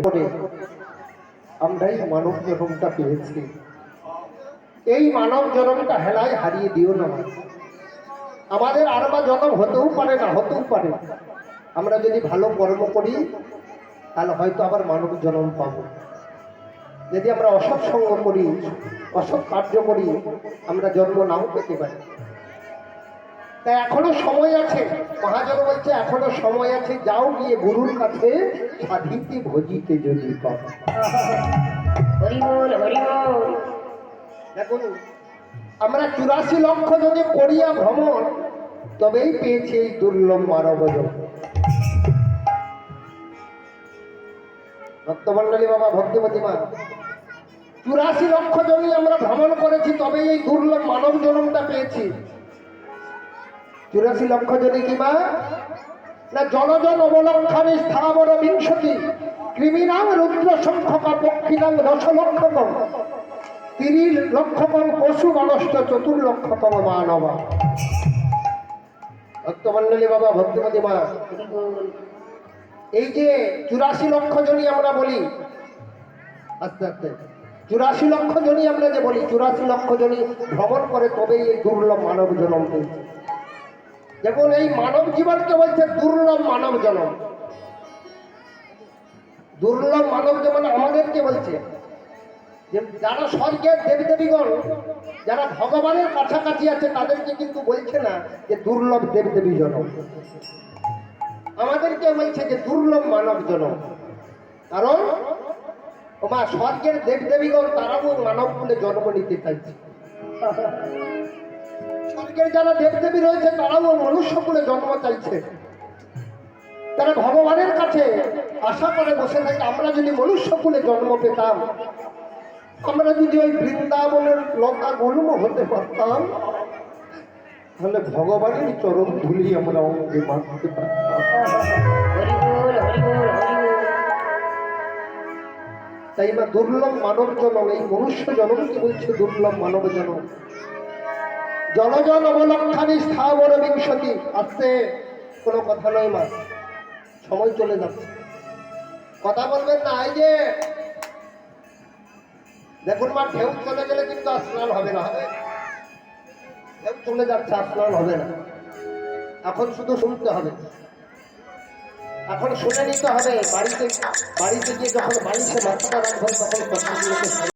করে আমরাই মানব জন্মটা পেয়েছি। এই মানব জন্মটা হেলায় হারিয়ে দিও না। আমাদের আরবা জন্ম হতেও পারে, না হতেও পারে। আমরা যদি ভালো কর্ম করি তাহলে হয়তো আবার মানব জন্ম পাবো। যদি আমরা অসৎ সঙ্গ করি, অসৎ কার্য করি, আমরা জন্ম নাও পেতে পারি। তাই এখনো সময় আছে। মহাজন বলছে এখনো সময় আছে, যাও গিয়ে গুরুর কাছে সাধিতে ভজিতে যদি পাও। দেখুন, আমরা 84 লক্ষ যদি করিয়া ভ্রমণ, তবেই পেয়েছি এই দুর্লভ মানব জন্ম। ভক্তমন্ডলী বাবা, ভক্তিমতী মা, 84 লক্ষ জনই আমরা ভ্রমণ করেছি, তবেই এই দুর্লভ মানব জন্মটা পেয়েছি। 84 লক্ষ জনই কি মা না জনজন অবলক্ষণে স্থাবর বিংশতি কৃমিনাম রুদ্র সংখ্যক পক্ষিনাম দশলক্ষকম 30 লক্ষকম পশু মানুষ্ট 4 লক্ষকম মানব। ভক্তমন্ডলী বাবা, ভক্তিমতী মা, এই যে 84 লক্ষ জনই আমরা বলি, আস্তে আস্তে 84 লক্ষ জনই আমরা যে বলি, 84 লক্ষ জনই ভ্রমণ করে তবেই এই দুর্লভ মানব জন্ম পেয়েছে। দেখুন, এই মানব জীবনকে বলছে দুর্লভ মানব জন্ম। দুর্লভ মানব জীবন আমাদেরকে বলছে যে যারা স্বর্গের দেবদেবীগণ, যারা ভগবানের কাছাকাছি আছে, তাদেরকে কিন্তু বলছে না যে দুর্লভ দেবদেবী জন্ম। আমাদেরকে বলছে যে দুর্লভ মানব জন্ম। কারণ মা স্বর্গের দেবদেবীগণ তারাও মানব কুলে জন্ম নিতে চাইছে। স্বর্গের যারা দেবদেবী রয়েছে তারাও মনুষ্য কুলে জন্ম চাইছে। তারা ভগবানের কাছে আশা করে বসে থাকে, আমরা যদি মনুষ্য কুলে জন্ম পেতাম, আমরা যদি ওই বৃন্দাবনের লতা গুল্ম হতে পারতাম, তাহলে ভগবানের চরণ ধুলি আমরা অঙ্গে মানতে পারতাম। তাই না দুর্লভ মানব জন্ম, এই মনুষ্য জন্মকে বলছে দুর্লভ মানব জন্ম। জনজন অবলক্ষণে স্থাবর বিংশতি। আসতে কোনো কথা নয় মা, সময় চলে যাচ্ছে, কথা বলবেন না। এই যে দেখুন মা, ঢেউ চলে গেলে কিন্তু আর স্নান হবে না, হবে? ঢেউ চলে যাচ্ছে, আর স্নান হবে না। এখন শুধু শুনতে হবে, এখন শুনে নিতে হবে। বাড়িতে গিয়ে যখন বাড়িতে মাথাটা রাখবেন তখন কথা